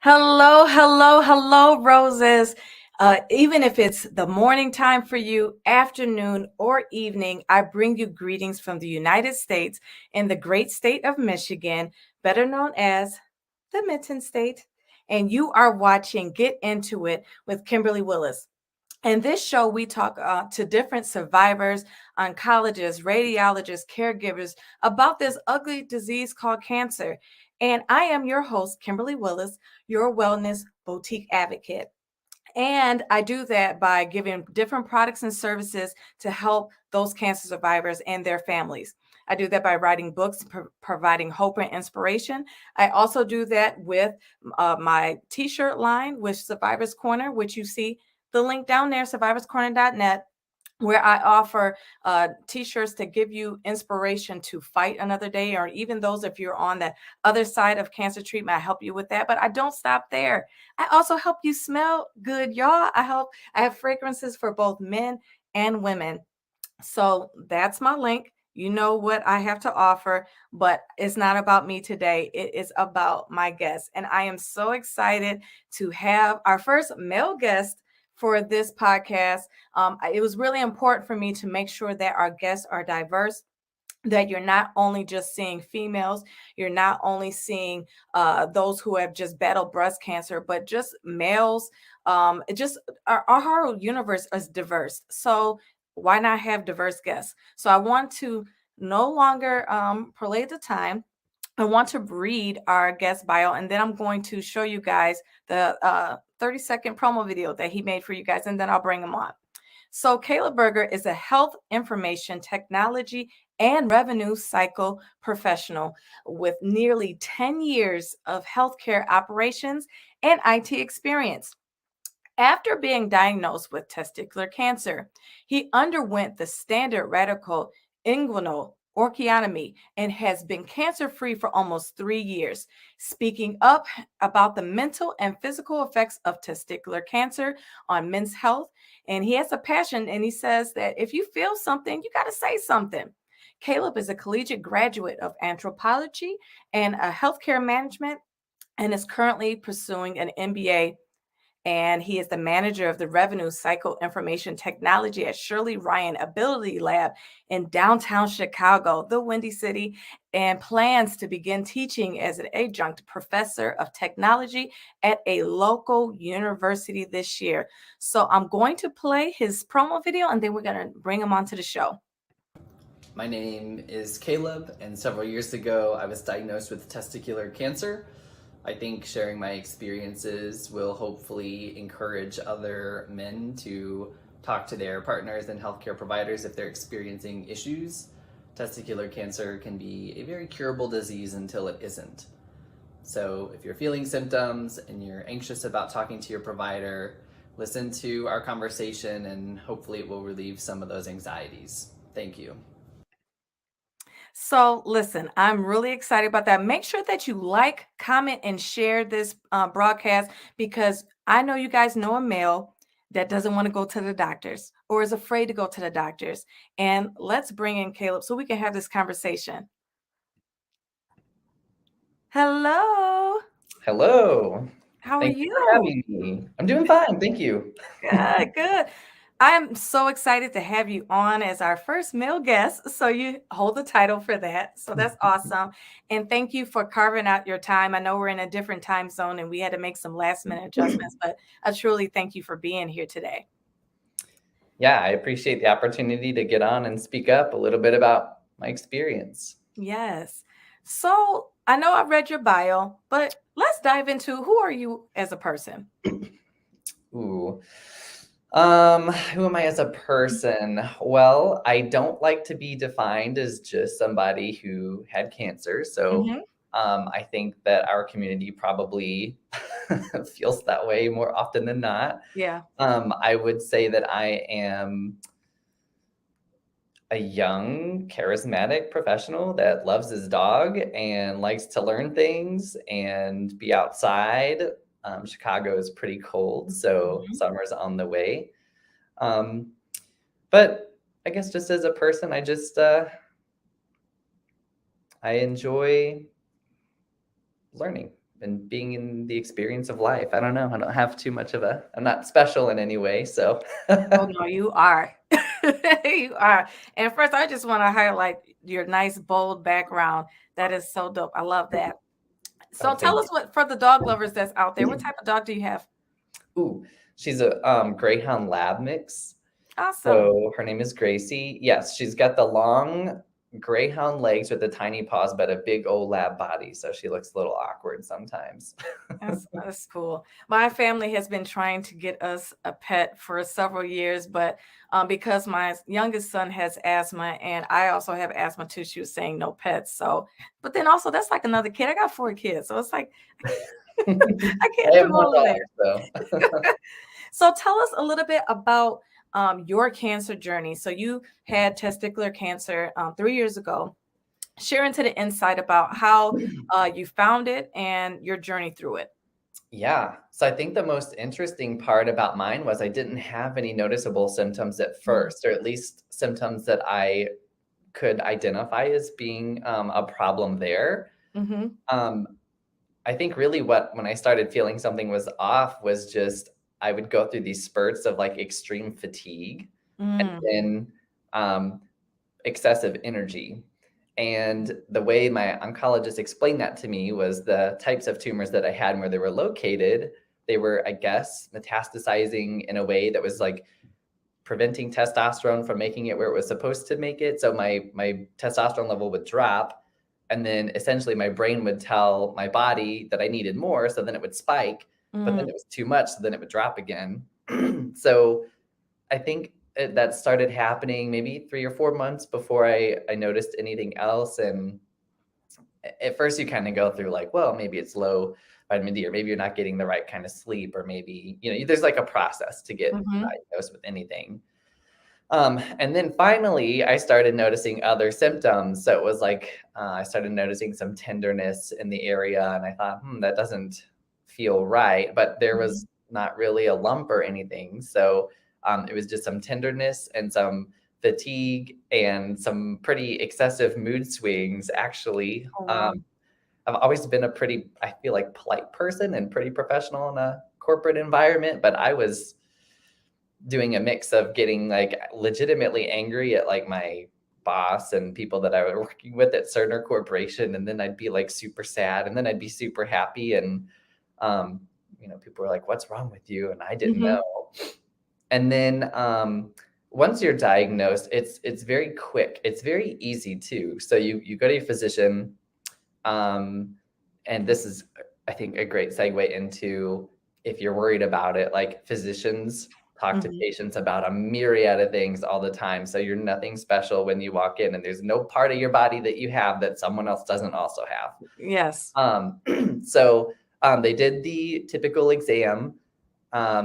Hello, hello, hello, roses. Even if it's the morning time for you, afternoon, or evening, I bring you greetings from the United States in the great state of Michigan, better known as the Mitten State. And you are watching Get Into It with Kimberly Willis. In this show, we talk to different survivors, oncologists, radiologists, caregivers about this ugly disease called cancer. And I am your host, Kimberly Willis, your wellness boutique advocate. And I do that by giving different products and services to help those cancer survivors and their families. I do that by writing books, providing hope and inspiration. I also do that with my t-shirt line with Survivors Corner, which you see the link down there, survivorscorner.net, where I offer t-shirts to give you inspiration to fight another day, or even those if you're on the other side of cancer treatment, I help you with that. But I don't stop there. I also help you smell good, y'all. I have fragrances for both men and women. So that's my link. You know what I have to offer, but it's not about me today. It is about my guests. And I am so excited to have our first male guest for this podcast. It was really important for me to make sure that our guests are diverse, that you're not only just seeing females, you're not only seeing those who have just battled breast cancer, but just males. It just our whole universe is diverse. So why not have diverse guests? So I want to no longer prolong the time. I want to read our guest bio, and then I'm going to show you guys the 30-second promo video that he made for you guys, and then I'll bring him on. So Caleb Berger is a health information technology and revenue cycle professional with nearly 10 years of healthcare operations and IT experience. After being diagnosed with testicular cancer, he underwent the standard radical inguinal orchiotomy and has been cancer-free for almost 3 years, speaking up about the mental and physical effects of testicular cancer on men's health. And he has a passion, and he says that if you feel something, you got to say something. Caleb is a collegiate graduate of anthropology and healthcare management and is currently pursuing an MBA, and he is the manager of the Revenue Cycle Information Technology at Shirley Ryan Ability Lab in downtown Chicago, the Windy City, and plans to begin teaching as an adjunct professor of technology at a local university this year. So I'm going to play his promo video, and then we're going to bring him onto the show. My name is Caleb, and several years ago, I was diagnosed with testicular cancer. I think sharing my experiences will hopefully encourage other men to talk to their partners and healthcare providers if they're experiencing issues. Testicular cancer can be a very curable disease until it isn't. So if you're feeling symptoms and you're anxious about talking to your provider, listen to our conversation and hopefully it will relieve some of those anxieties. Thank you. So listen, I'm really excited about that. Make sure that you like, comment, and share this broadcast, because I know you guys know a male that doesn't want to go to the doctors or is afraid to go to the doctors. And let's bring in Caleb so we can have this conversation. Hello. Hello. How Thank are you for you? having me. I'm doing fine, thank you. Good, good. I'm so excited to have you on as our first male guest. So you hold the title for that. So that's awesome. And thank you for carving out your time. I know we're in a different time zone and we had to make some last minute adjustments, but I truly thank you for being here today. Yeah, I appreciate the opportunity to get on and speak up a little bit about my experience. Yes. So I know I've read your bio, but let's dive into who are you as a person? Ooh. Who am I as a person? Well, I don't like to be defined as just somebody who had cancer. So I think that our community probably feels that way more often than not. Yeah. I would say that I am a young, charismatic professional that loves his dog and likes to learn things and be outside. Chicago is pretty cold, so summer's on the way. But I guess just as a person, I enjoy learning and being in the experience of life. I don't know. I don't have too much of I'm not special in any way. So, Oh no, you are. You are. And first, I just want to highlight your nice, bold background. That is so dope. I love that. oh, So tell thank us what, for the dog lovers that's out there, what you. type of dog do you have? Ooh, she's a Greyhound Lab mix. Awesome. So her name is Gracie. Yes, she's got the long greyhound legs with the tiny paws, but a big old lab body. So she looks a little awkward sometimes. That's cool. My family has been trying to get us a pet for several years, but because my youngest son has asthma and I also have asthma too, she was saying no pets. So, but then also that's like another kid. I got 4 kids, so it's like I I can't have do more all of that. dogs, so So tell us a little bit about your cancer journey. So you had testicular cancer 3 years ago. Share into the insight about how you found it and your journey through it. yeah. So I think the most interesting part about mine was I didn't have any noticeable symptoms at Mm. first, or at least symptoms that I could identify as being a problem there. Mhm. Um, I think really when I started feeling something was off was just I would go through these spurts of like extreme fatigue and Mm. then um, excessive energy. And the way my oncologist explained that to me was the types of tumors that I had and where they were located. They were, I guess, metastasizing in a way that was like preventing testosterone from making it where it was supposed to make it. So my testosterone level would drop, and then essentially my brain would tell my body that I needed more, so then it would spike, but then Mm. it was too much, so then it would drop again. So I think that started happening maybe 3 or 4 months before I noticed anything else. And at first you kind of go through like, well, maybe it's low vitamin D, or maybe you're not getting the right kind of sleep, or maybe, there's like a process to get Mhm. diagnosed with anything. And then finally, I started noticing other symptoms. So it was like I started noticing some tenderness in the area, and I thought, that doesn't feel right. But there Mhm. was not really a lump or anything. So it was just some tenderness and some fatigue and some pretty excessive mood swings, actually. Oh, wow. I've always been a pretty, I feel like, polite person and pretty professional in a corporate environment, but I was doing a mix of getting like legitimately angry at like my boss and people that I was working with at Cerner Corporation, and then I'd be like super sad, and then I'd be super happy, and um, people were like, "What's wrong with you?" And I didn't Mhm. know. And then once you're diagnosed, it's very quick. It's very easy too. So you go to your physician, um, and this is, I think, a great segue into if you're worried about it. Like physicians talk to Mhm. patients about a myriad of things all the time. So you're nothing special when you walk in, and there's no part of your body that you have that someone else doesn't also have. Yes. So they did the typical exam,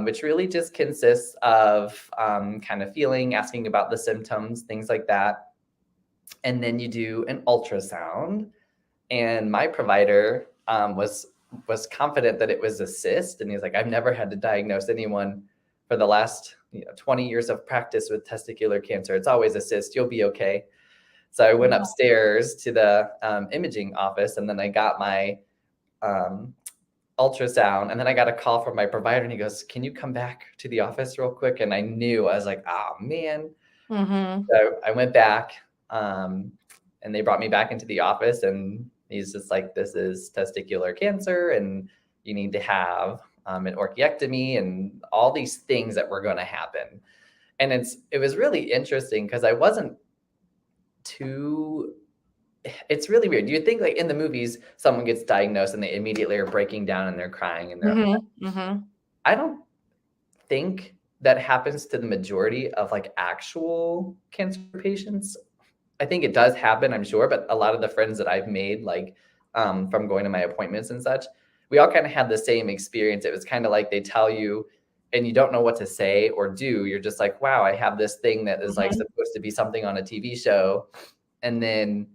which really just consists of kind of feeling, asking about the symptoms, things like that. And then you do an ultrasound. And my provider was confident that it was a cyst, and he's like, "I've never had to diagnose anyone for the last 20 years of practice with testicular cancer. It's always a cyst. You'll be okay." So I went Wow. upstairs to the imaging office, and then I got my um, ultrasound, and then I got a call from my provider, and he goes, "Can you come back to the office real quick?" And I knew, I was like, "Oh man." Mhm. So I went back, um, and they brought me back into the office, and he's just like, "This is testicular cancer, and you need to have an orchiectomy, and all these things that were going to happen." And it was really interesting because I wasn't too. It's really weird. You'd think like in the movies, someone gets diagnosed and they immediately are breaking down and they're crying and they're upset. Mhm. Mhm. I don't think that happens to the majority of like actual cancer patients. I think it does happen, I'm sure, but a lot of the friends that I've made, like from going to my appointments and such, we all kind of had the same experience. It was kind of like they tell you, and you don't know what to say or do. You're just like, wow, I have this thing that is like Mhm. supposed to be something on a TV show, and then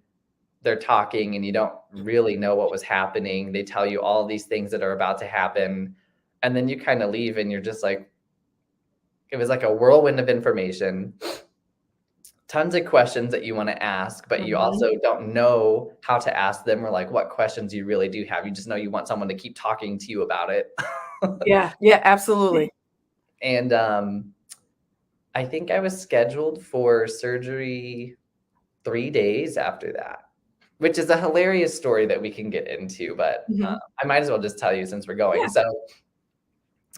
they're talking, and you don't really know what was happening. They tell you all these things that are about to happen, and then you kind of leave, and you're just like, it was like a whirlwind of information, tons of questions that you want to ask, but you also don't know how to ask them or like what questions you really do have. You just know you want someone to keep talking to you about it. Yeah, yeah, absolutely. And I think I was scheduled for surgery 3 days after that, which is a hilarious story that we can get into, but I might as well just tell you since we're going. Yeah. So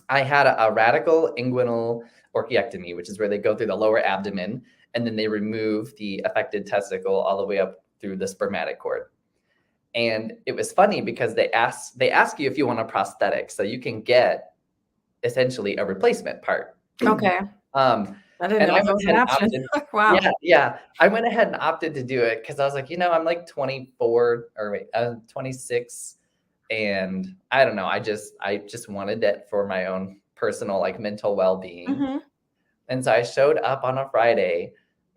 I had a radical inguinal orchiectomy, which is where they go through the lower abdomen and then they remove the affected testicle all the way up through the spermatic cord. And it was funny because they ask you if you want a prosthetic, so you can get essentially a replacement part. Okay. I didn't know And I that went was an ahead and option. opted. Wow. Yeah. I went ahead and opted to do it because I was like, I'm like 24 or wait, 26, and I don't know. I just wanted it for my own personal like mental well-being. And so I showed up on a Friday,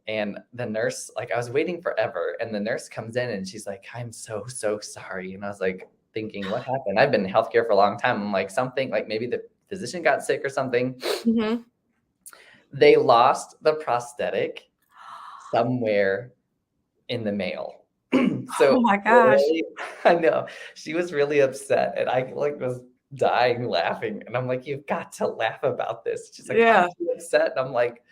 and the nurse, like I was waiting forever, and the nurse comes in and she's like, "I'm so sorry." And I was like thinking, what happened? I've been in healthcare for a long time. I'm like, something like maybe the physician got sick or something. They lost the prosthetic somewhere in the mail. So Oh my gosh. I know she was really upset, and I like was dying laughing, and I'm like, "You've got to laugh about this." She's like, "I'm Yeah. too upset," and I'm like,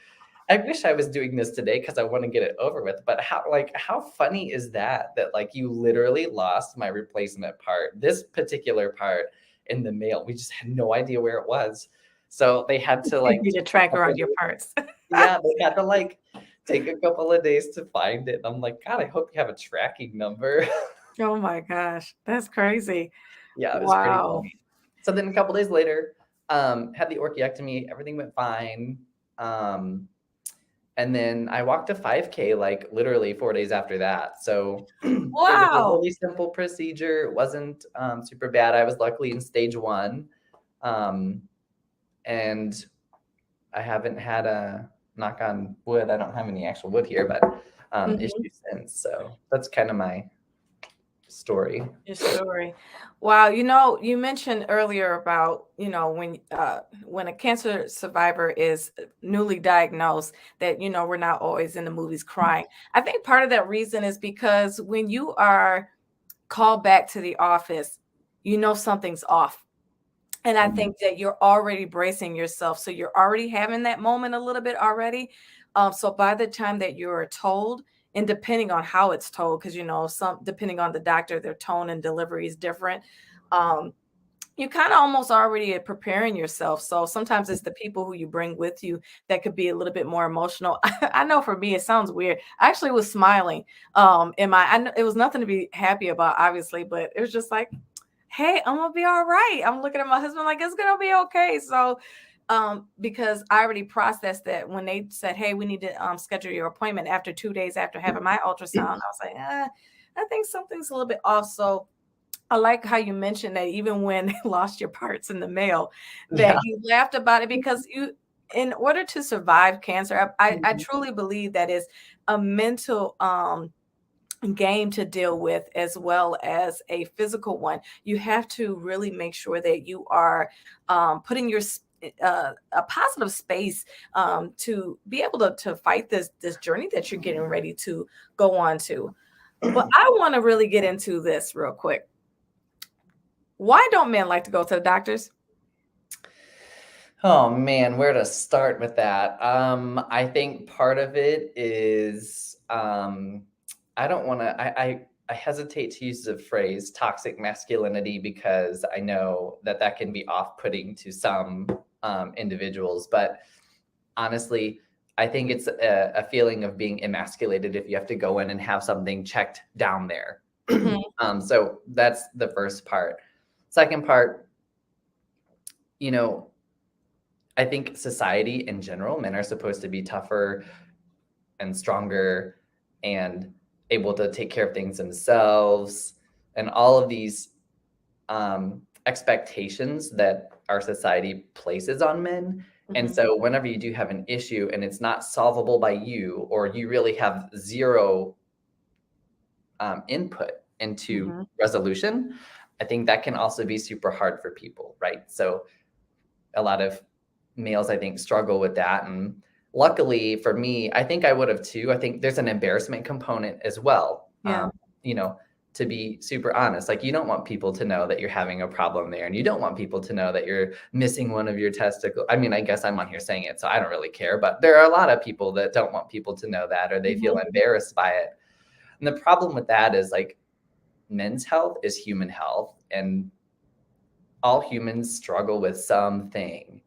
"I wish I was doing this today because I want to get it over with." But how funny is that like you literally lost my replacement part, this particular part in the mail. We just had no idea where it was, so they had to like You need a tracker on your parts. yeah, they had to like take a couple of days to find it. And I'm like, God, I hope you have a tracking number. Oh my gosh, that's crazy. Yeah, it was pretty Wow. funny. So then a couple days later, had the orchiectomy, everything went fine. And then I walked a 5K like literally 4 days after that. So it was a Wow. really simple procedure. It wasn't super bad. I was luckily in stage 1. And I haven't had a, knock on wood, I don't have any actual wood here, but issues since. So that's kind of my story. Your story. Wow, you mentioned earlier about, when a cancer survivor is newly diagnosed, that, we're not always in the movies crying. I think part of that reason is because when you are called back to the office, something's off. And I think that you're already bracing yourself. So you're already having that moment a little bit already. So by the time that you're told, and depending on how it's told, because some depending on the doctor, their tone and delivery is different. You kind of almost already are preparing yourself. So sometimes it's the people who you bring with you that could be a little bit more emotional. I know for me, it sounds weird. I actually was smiling. I know it was nothing to be happy about, obviously, but it was just like, hey, I'm gonna be all right. I'm looking at my husband like it's gonna be okay. So because I already processed that when they said, hey, we need to schedule your appointment after 2 days after having my ultrasound. I was like, I think something's a little bit off. So I like how you mentioned that even when they lost your parts in the mail, that you laughed about it because in order to survive cancer, I truly believe that is a mental game to deal with as well as a physical one. You have to really make sure that you are putting your a positive space to be able to fight this journey that you're getting ready to go on to. But I want to really get into this real quick. Why don't men like to go to the doctors? Oh man, where to start with that? I think part of it is I don't want to. I hesitate to use the phrase toxic masculinity because I know that can be off-putting to some individuals. But honestly, I think it's a feeling of being emasculated if you have to go in and have something checked down there. So that's the first part. Second part, I think society in general, men are supposed to be tougher and stronger and able to take care of things themselves, and all of these expectations that our society places on men. And so whenever you do have an issue and it's not solvable by you, or you really have zero input into resolution, I think that can also be super hard for people, right? So a lot of males, I think, struggle with that. And luckily for me, I think I would have too. I think there's an embarrassment component as well. Yeah. You know, to be super honest, like you don't want people to know that you're having a problem there, and you don't want people to know that you're missing one of your testicles. I mean, I guess I'm on here saying it, so I don't really care, but there are a lot of people that don't want people to know that, or they feel embarrassed by it. And the problem with that is like men's health is human health, and all humans struggle with something.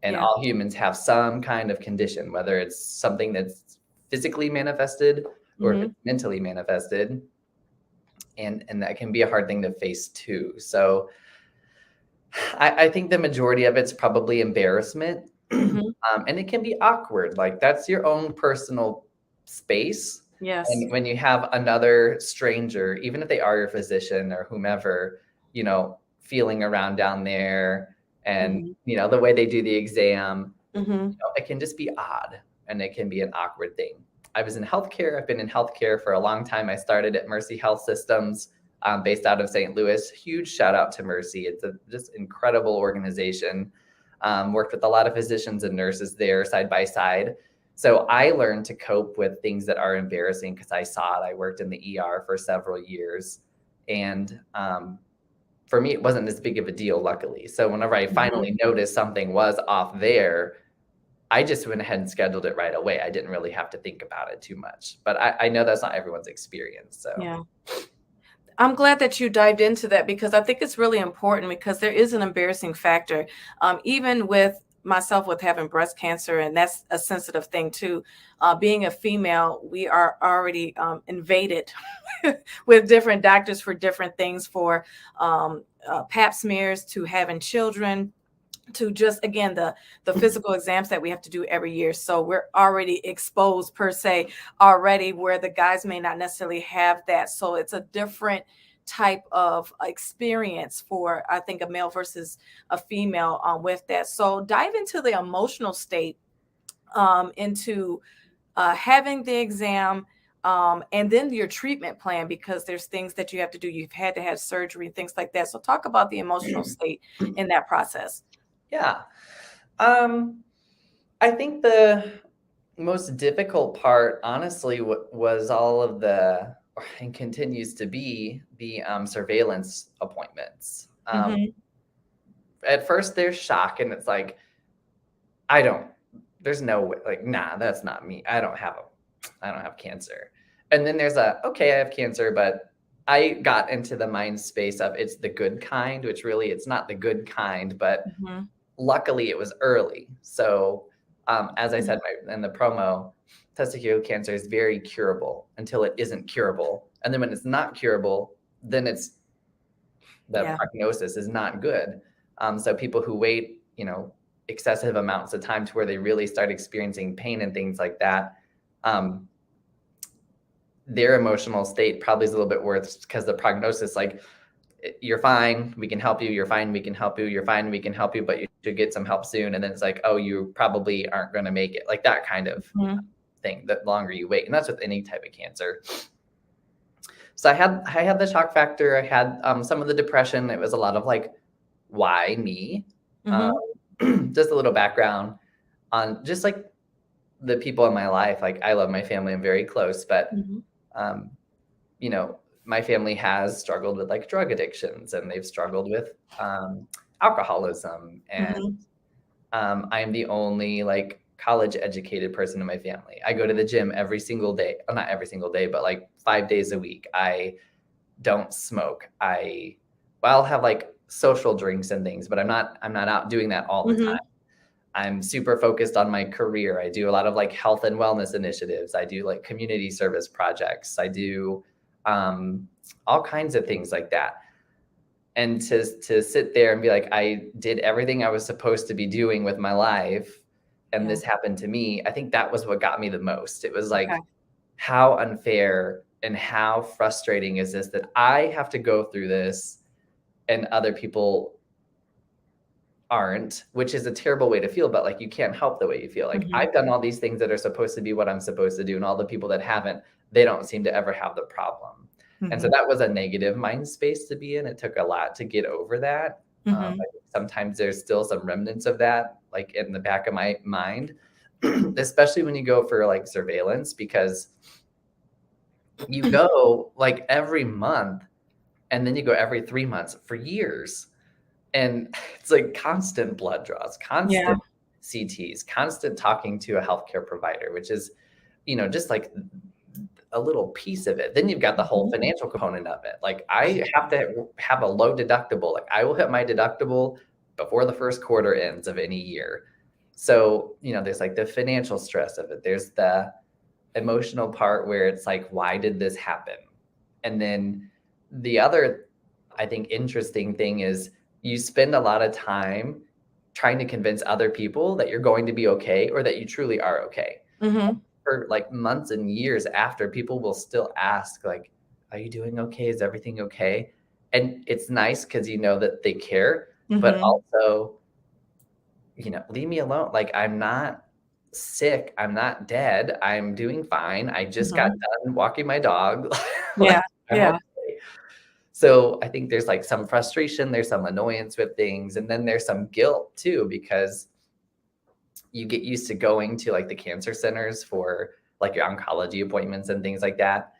And all humans have some kind of condition, whether it's something that's physically manifested or if it's mentally manifested. And that can be a hard thing to face too. So I think the majority of it's probably embarrassment. And it can be awkward. Like that's your own personal space. Yes. And when you have another stranger, even if they are your physician or whomever, you know, feeling around down there and, you know, the way they do the exam, you know, it can just be odd and it can be an awkward thing. I was in healthcare. I've been in healthcare for a long time. I started at Mercy Health Systems, based out of St. Louis. Huge shout out to Mercy. It's a just incredible organization. Worked with a lot of physicians and nurses there side by side. So I learned to cope with things that are embarrassing because I saw it. I worked in the ER for several years. And for me, it wasn't as big of a deal, luckily. So whenever I finally noticed something was off there, I just went ahead and scheduled it right away. I didn't really have to think about it too much. But I know that's not everyone's experience. So yeah. I'm glad that you dived into that because I think it's really important because there is an embarrassing factor. Even with myself with having breast cancer, and that's a sensitive thing too. Being a female, we are already invaded with different doctors for different things, for pap smears to having children, to just, again, the physical exams that we have to do every year. So we're already exposed per se already, where the guys may not necessarily have that. So it's a different type of experience for, I think, a male versus a female with that. So dive into the emotional state, into having the exam, and then your treatment plan, because there's things that you have to do. You've had to have surgery, things like that. So talk about the emotional state in that process. Yeah. I think the most difficult part, honestly, was all of the, and continues to be, the surveillance appointments. At first there's shock and it's like, there's no way, like, nah, that's not me. I don't have cancer. And then there's okay, I have cancer, but I got into the mind space of it's the good kind, which really it's not the good kind, but luckily it was early. So as I said in the promo, testicular cancer is very curable until it isn't curable. And then when it's not curable, then the prognosis is not good. So people who wait, you know, excessive amounts of time to where they really start experiencing pain and things like that, their emotional state probably is a little bit worse because the prognosis, like, you're fine, we can help you, you're fine, we can help you, you're fine, we can help you, but you should get some help soon. And then it's like, oh, you probably aren't going to make it, like that kind of thing, the longer you wait. And that's with any type of cancer. So I had the shock factor. I had some of the depression. It was a lot of like, why me? Just a little background on just like the people in my life. Like, I love my family, I'm very close, but you know, my family has struggled with like drug addictions, and they've struggled with alcoholism. And I'm the only like college educated person in my family. I go to the gym every single day. Well, not every single day, but like 5 days a week. I don't smoke. I'll have like social drinks and things, but I'm not out doing that all the time. I'm super focused on my career. I do a lot of like health and wellness initiatives. I do like community service projects. I do all kinds of things like that. And to sit there and be like, I did everything I was supposed to be doing with my life, and this happened to me. I think that was what got me the most. It was like, how unfair and how frustrating is this that I have to go through this and other people aren't, which is a terrible way to feel, but like, you can't help the way you feel. Like, I've done all these things that are supposed to be what I'm supposed to do, and all the people that haven't, they don't seem to ever have the problem. And so that was a negative mind space to be in. It took a lot to get over that. Sometimes there's still some remnants of that, like in the back of my mind, especially when you go for like surveillance, because you go like every month and then you go every 3 months for years. And it's like constant blood draws, Yeah. constant CTs, constant talking to a healthcare provider, which is, just like a little piece of it. Then you've got the whole financial component of it. Like I have to have a low deductible. Like I will hit my deductible before the first quarter ends of any year. So, there's like the financial stress of it. There's the emotional part where it's like, why did this happen? And then the other, I think, interesting thing is you spend a lot of time trying to convince other people that you're going to be okay or that you truly are okay. Mm-hmm. For like months and years after, people will still ask, like, are you doing okay? Is everything okay? And it's nice because you know that they care, but also, leave me alone. Like, I'm not sick. I'm not dead. I'm doing fine. I just got done walking my dog. Like, Yeah. I'm Yeah. okay. So I think there's like some frustration, there's some annoyance with things, and then there's some guilt too, because you get used to going to like the cancer centers for like your oncology appointments and things like that.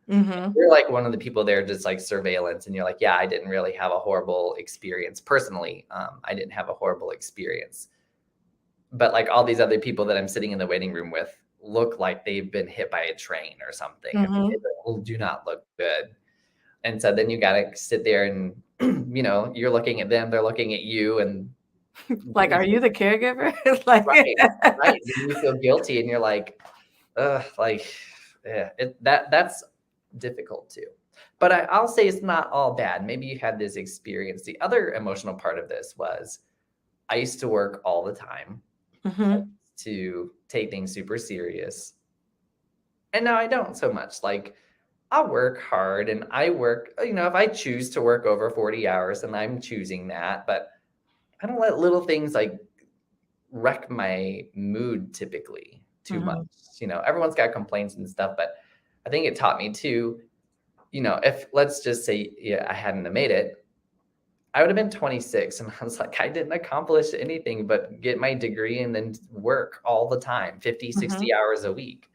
Mm-hmm. You're like one of the people there, just like surveillance, and you're like, yeah, I didn't really have a horrible experience personally. I didn't have a horrible experience, but like all these other people that I'm sitting in the waiting room with look like they've been hit by a train or something. I mean, they do not look good. And so then you got to sit there and, you're looking at them, they're looking at you, and Like, are you the caregiver? Like, right. Then you feel guilty and you're like, ugh, like, yeah, that's difficult too. But I'll say it's not all bad. Maybe you had this experience. The other emotional part of this was I used to work all the time to take things super serious. And now I don't so much. Like, I'll work hard and I work, if I choose to work over 40 hours and I'm choosing that, but I don't let little things like wreck my mood typically too much. Everyone's got complaints and stuff, but I think it taught me too, if let's just say, yeah, I hadn't have made it, I would have been 26 and I was like, I didn't accomplish anything but get my degree and then work all the time, 50, 60 hours a week.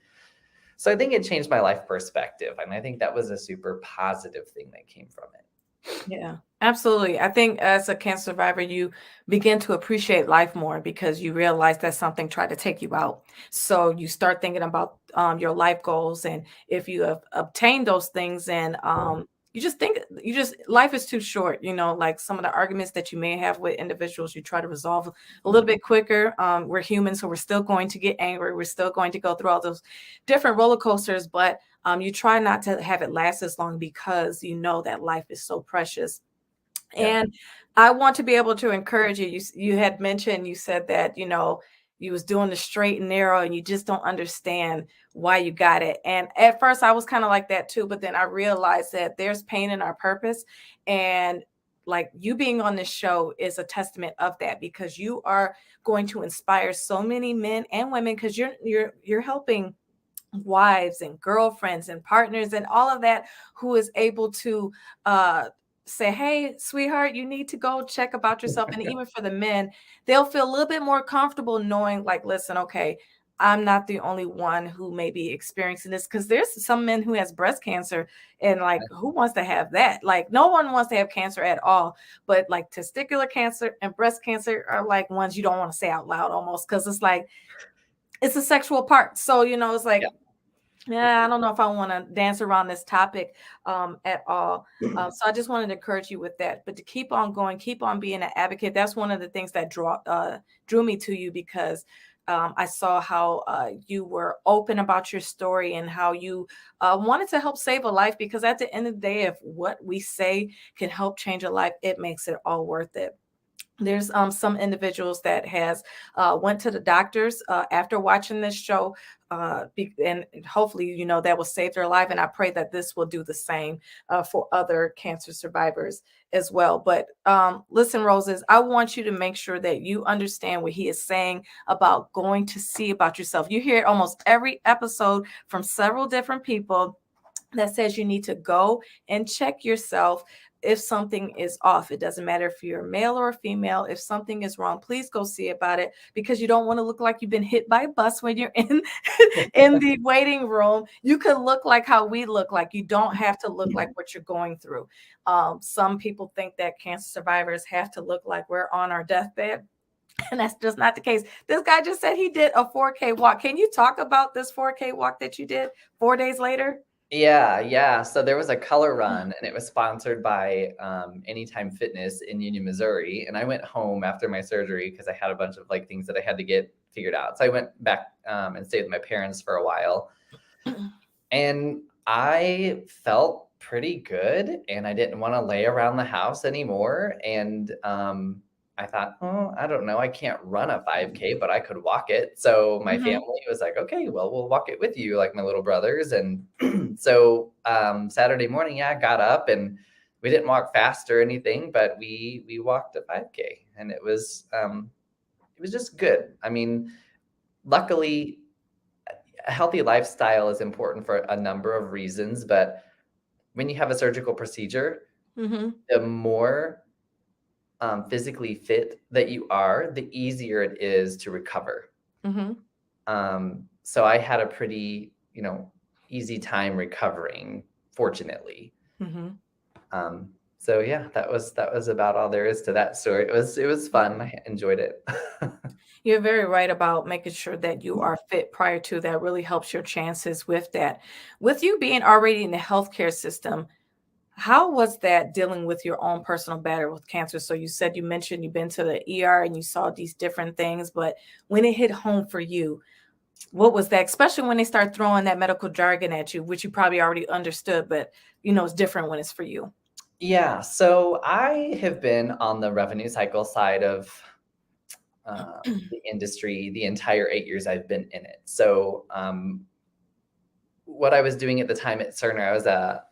So I think it changed my life perspective. And I think that was a super positive thing that came from it. Yeah, absolutely. I think as a cancer survivor, you begin to appreciate life more because you realize that something tried to take you out. So you start thinking about your life goals, and if you have obtained those things, and life is too short. Like some of the arguments that you may have with individuals, you try to resolve a little bit quicker. We're humans, so we're still going to get angry. We're still going to go through all those different roller coasters, but you try not to have it last as long because you know that life is so precious. Yeah. And I want to be able to encourage you. You had mentioned, you said that, you was doing the straight and narrow and you just don't understand why you got it. And at first I was kind of like that too, but then I realized that there's pain in our purpose. And like you being on this show is a testament of that, because you are going to inspire so many men and women, because you're helping wives and girlfriends and partners and all of that, who is able to say, hey, sweetheart, you need to go check about yourself. And even for the men, they'll feel a little bit more comfortable knowing, like, listen, okay, I'm not the only one who may be experiencing this, because there's some men who has breast cancer, and like, who wants to have that? Like, no one wants to have cancer at all, but like testicular cancer and breast cancer are like ones you don't want to say out loud almost, because it's like, it's a sexual part. So, it's like, yeah, I don't know if I want to dance around this topic at all. So I just wanted to encourage you with that, but to keep on going, keep on being an advocate. That's one of the things that drew me to you, because I saw how you were open about your story and how you wanted to help save a life, because at the end of the day, if what we say can help change a life, it makes it all worth it. There's some individuals that has went to the doctors after watching this show, and hopefully, that will save their life. And I pray that this will do the same for other cancer survivors as well. But listen, Roses, I want you to make sure that you understand what he is saying about going to see about yourself. You hear it almost every episode from several different people that says you need to go and check yourself. if something is off. It doesn't matter if you're male or female. If something is wrong, please go see about it, because you don't want to look like you've been hit by a bus when you're in in the waiting room. You can look like how we look like. You don't have to look like what you're going through. Some people think that cancer survivors have to look like we're on our deathbed. And that's just not the case. This guy just said he did a 4K walk. Can you talk about this 4K walk that you did 4 days later? Yeah. So there was a color run, and it was sponsored by Anytime Fitness in Union, Missouri. And I went home after my surgery because I had a bunch of like things that I had to get figured out. So I went back and stayed with my parents for a while, and I felt pretty good, and I didn't want to lay around the house anymore. And I thought, oh, I don't know, I can't run a 5K, but I could walk it. So my family was like, okay, well, we'll walk it with you, like my little brothers. And so Saturday morning, I got up, and we didn't walk fast or anything, but we walked a 5K, and it was just good. I mean, luckily, a healthy lifestyle is important for a number of reasons, but when you have a surgical procedure, the more physically fit that you are, the easier it is to recover. So I had a pretty, easy time recovering, fortunately. So yeah, that was about all there is to that story. It was fun. I enjoyed it. You're very right about making sure that you are fit prior to. That really helps your chances with that. With you being already in the healthcare system, how was that dealing with your own personal battle with cancer? So you said, you mentioned you've been to the ER and you saw these different things, but when it hit home for you, what was that? Especially when they start throwing that medical jargon at you, which you probably already understood, but it's different when it's for you. Yeah. So I have been on the revenue cycle side of the industry the entire 8 years I've been in it. So what I was doing at the time at Cerner, I was a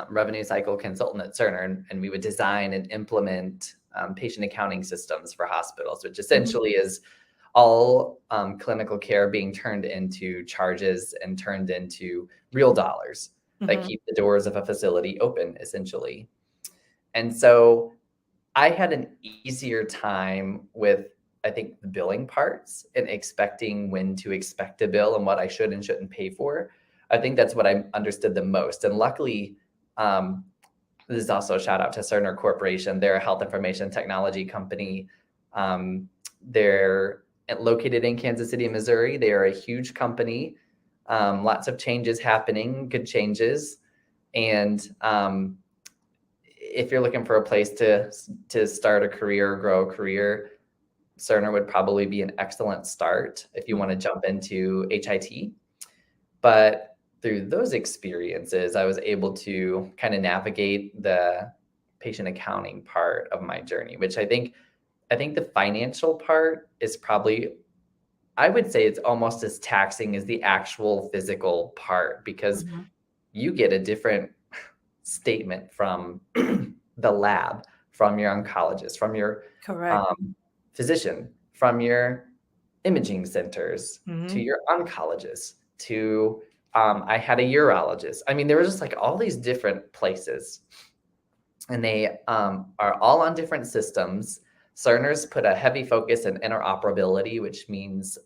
revenue cycle consultant at Cerner, and we would design and implement patient accounting systems for hospitals, which essentially is all clinical care being turned into charges and turned into real dollars that keep the doors of a facility open, essentially. And so I had an easier time with, I think, the billing parts and expecting when to expect a bill and what I should and shouldn't pay for. I think that's what I understood the most. And luckily, this is also a shout out to Cerner Corporation. They're a health information technology company. They're located in Kansas City, Missouri. They are a huge company. Lots of changes happening, good changes. And if you're looking for a place to start a career, grow a career, Cerner would probably be an excellent start if you want to jump into HIT. But through those experiences, I was able to kind of navigate the patient accounting part of my journey, which I think the financial part is probably, I would say it's almost as taxing as the actual physical part, because you get a different statement from the lab, from your oncologist, from your physician, from your imaging centers, to your oncologist, to I had a urologist. I mean, there was just like all these different places, and they are all on different systems. Cerner's put a heavy focus on interoperability, which means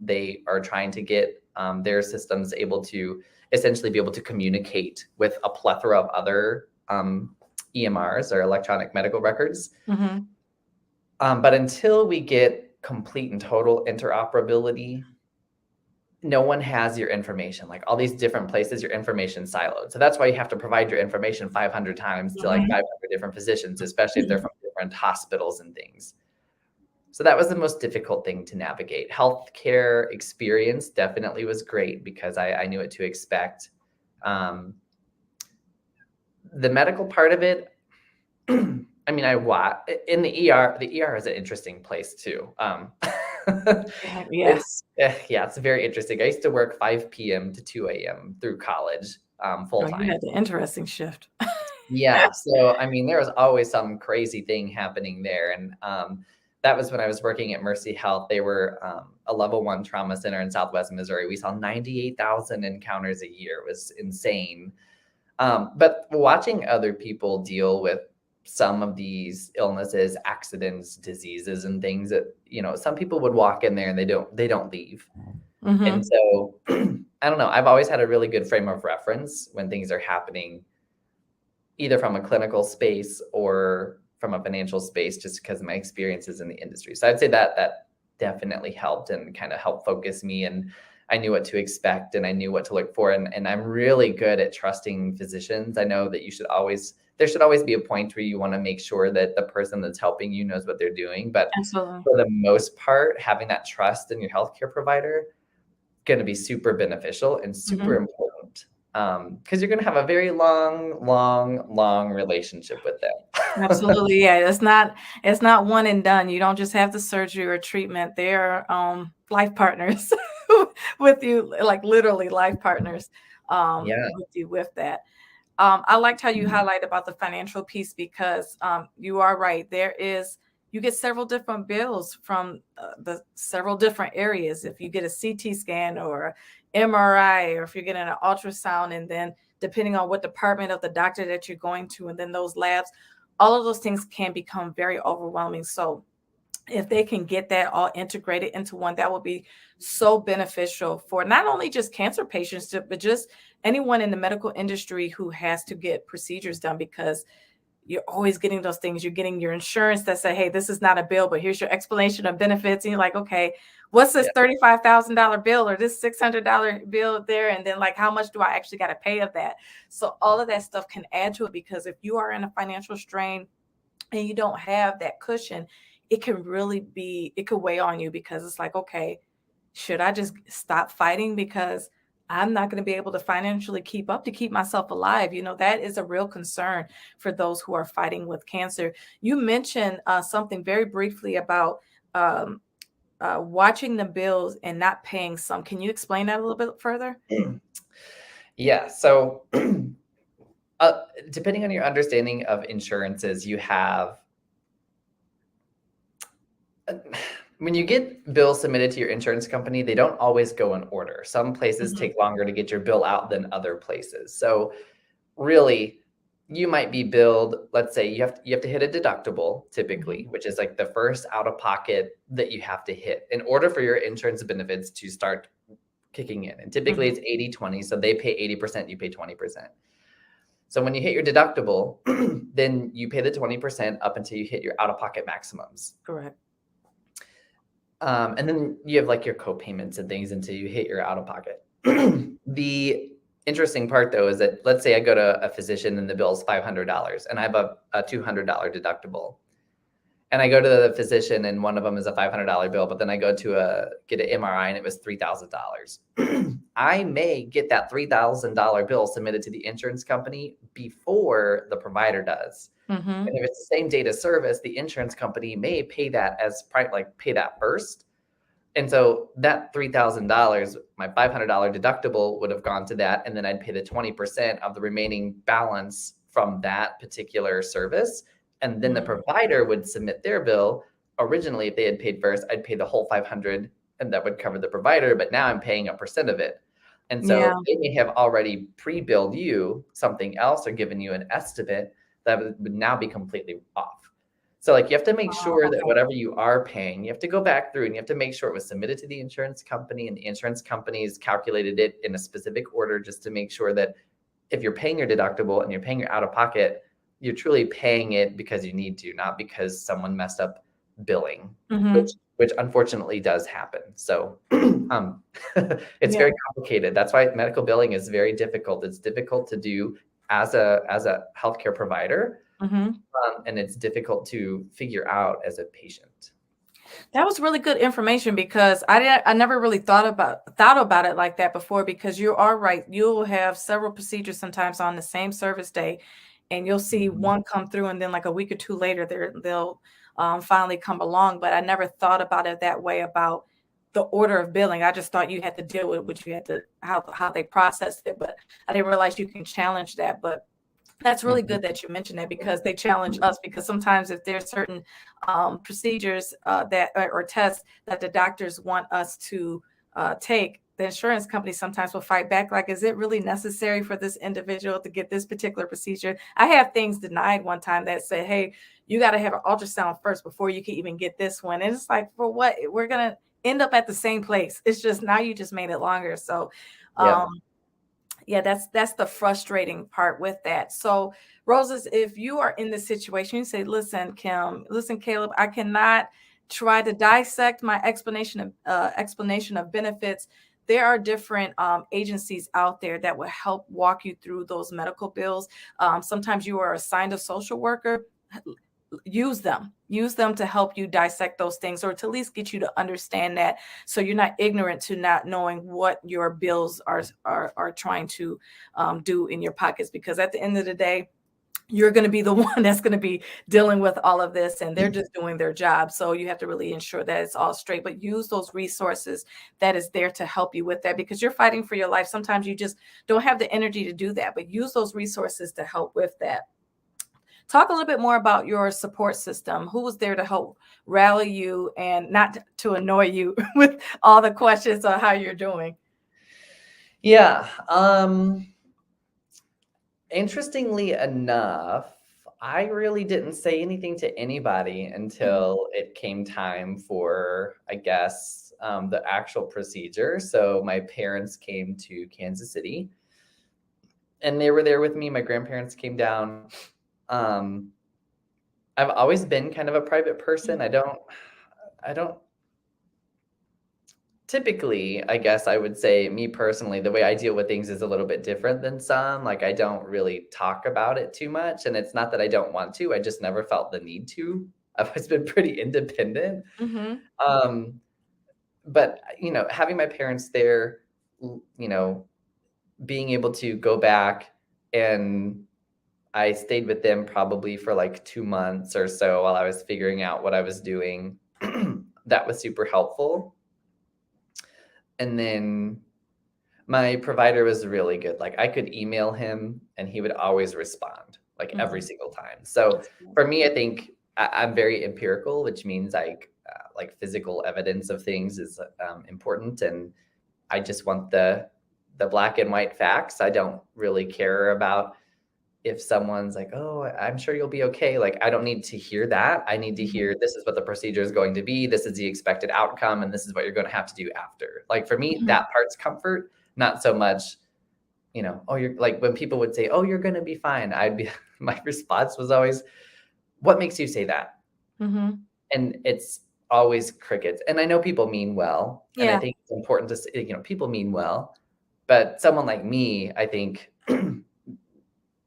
they are trying to get their systems able to essentially be able to communicate with a plethora of other EMRs, or electronic medical records. But until we get complete and total interoperability, no one has your information. Like all these different places, your information siloed. So that's why you have to provide your information 500 times to like 500 different physicians, especially if they're from different hospitals and things. So that was the most difficult thing to navigate. Healthcare experience definitely was great because I knew what to expect. The medical part of it, I mean, in the ER. The ER is an interesting place too. It's very interesting. I used to work 5 p.m. to 2 a.m. through college, full time. You had the interesting shift. Yeah. So, I mean, there was always some crazy thing happening there. And that was when I was working at Mercy Health. They were a level 1 trauma center in Southwest Missouri. We saw 98,000 encounters a year. It was insane. But watching other people deal with some of these illnesses, accidents, diseases, and things that, some people would walk in there and they don't leave. And so I don't know, I've always had a really good frame of reference when things are happening, either from a clinical space or from a financial space, just because of my experiences in the industry. So I'd say that definitely helped and kind of helped focus me, and I knew what to expect and I knew what to look for. And I'm really good at trusting physicians. I know that there should always be a point where you want to make sure that the person that's helping you knows what they're doing. But Absolutely. for the most part, having that trust in your healthcare provider going to be super beneficial and super important, because you're going to have a very long relationship with them. Absolutely. Yeah. It's not one and done. You don't just have the surgery or treatment. They're life partners with you, like literally life partners with you with that. I liked how you highlight about the financial piece, because you are right. You get several different bills from the several different areas. If you get a CT scan or MRI, or if you're getting an ultrasound, and then depending on what department of the doctor that you're going to, and then those labs, all of those things can become very overwhelming. So if they can get that all integrated into one, that would be so beneficial for not only just cancer patients, but just anyone in the medical industry who has to get procedures done, because you're always getting those things. You're getting your insurance that say, hey, this is not a bill, but here's your explanation of benefits. And you're like, okay, what's this $35,000 bill or this $600 bill there? And then like, how much do I actually got to pay of that? So all of that stuff can add to it, because if you are in a financial strain and you don't have that cushion, it could weigh on you, because it's like, okay, should I just stop fighting because I'm not going to be able to financially keep up to keep myself alive? That is a real concern for those who are fighting with cancer. You mentioned something very briefly about watching the bills and not paying some. Can you explain that a little bit further? Yeah. So depending on your understanding of insurances, you have when you get bills submitted to your insurance company, they don't always go in order. Some places take longer to get your bill out than other places. So really, you might be billed, let's say you have to hit a deductible typically, which is like the first out of pocket that you have to hit in order for your insurance benefits to start kicking in. And typically it's 80-20. So they pay 80%, you pay 20%. So when you hit your deductible, then you pay the 20% up until you hit your out of pocket maximums. Correct. And then you have like your co-payments and things until you hit your out of pocket. The interesting part though is that, let's say I go to a physician and the bill is $500 and I have a $200 deductible. And I go to the physician and one of them is a $500 bill, but then I go to get an MRI and it was $3,000. I may get that $3,000 bill submitted to the insurance company before the provider does. And if it's the same date of service, the insurance company may pay that pay that first. And so that $3,000, my $500 deductible would have gone to that. And then I'd pay the 20% of the remaining balance from that particular service. And then the provider would submit their bill. Originally, if they had paid first, I'd pay the whole $500 and that would cover the provider. But now I'm paying a percent of it. And so they may have already pre-billed you something else or given you an estimate that would now be completely off. So like you have to make sure that whatever you are paying, you have to go back through and you have to make sure it was submitted to the insurance company and the insurance companies calculated it in a specific order, just to make sure that if you're paying your deductible and you're paying your out of pocket, you're truly paying it because you need to, not because someone messed up billing, which unfortunately does happen. So it's very complicated. That's why medical billing is very difficult. It's difficult to do as a healthcare provider, and it's difficult to figure out as a patient. That was really good information, because I never really thought about it like that before, because you are right. You'll have several procedures sometimes on the same service day, and you'll see one come through, and then like a week or two later, they'll finally come along. But I never thought about it that way, about the order of billing. I just thought you had to deal with what you had to, how they processed it, but I didn't realize you can challenge that. But that's really good that you mentioned that, because they challenge us, because sometimes if there's certain procedures that or tests that the doctors want us to take, the insurance company sometimes will fight back. Like, is it really necessary for this individual to get this particular procedure? I have things denied one time that said, hey, you got to have an ultrasound first before you can even get this one. And it's like, for what? We're going to end up at the same place. It's just, now you just made it longer. So, Yep. yeah, that's the frustrating part with that. So, Roses, if you are in this situation, you say, listen, Kim, listen, Caleb, I cannot try to dissect my explanation of benefits. There are different agencies out there that will help walk you through those medical bills. Sometimes you are assigned a social worker. Use them to help you dissect those things, or to at least get you to understand that, so you're not ignorant to not knowing what your bills are trying to do in your pockets. Because at the end of the day, you're going to be the one that's going to be dealing with all of this, and they're just doing their job. So you have to really ensure that it's all straight, but use those resources that is there to help you with that, because you're fighting for your life. Sometimes you just don't have the energy to do that, but use those resources to help with that. Talk a little bit more about your support system. Who was there to help rally you and not to annoy you with all the questions on how you're doing? Yeah. Interestingly enough, I really didn't say anything to anybody until it came time for, I guess, the actual procedure. So my parents came to Kansas City and they were there with me. My grandparents came down. I've always been kind of a private person. I don't typically, I guess I would say, me personally, the way I deal with things is a little bit different than some. Like, I don't really talk about it too much. And it's not that I don't want to, I just never felt the need to. I've always been pretty independent. Mm-hmm. But, having my parents there, being able to go back, and I stayed with them probably for like 2 months or so while I was figuring out what I was doing. That was super helpful. And then my provider was really good. Like, I could email him and he would always respond, like every single time. So for me, I think I'm very empirical, which means like physical evidence of things is important. And I just want the black and white facts. I don't really care about if someone's like, oh, I'm sure you'll be okay. Like, I don't need to hear that. I need to hear, this is what the procedure is going to be. This is the expected outcome. And this is what you're going to have to do after. Like, for me, that part's comfort, not so much, oh, you're like, when people would say, oh, you're going to be fine. My response was always, what makes you say that? Mm-hmm. And it's always crickets. And I know people mean well. Yeah. And I think it's important to say, people mean well, but someone like me, I think,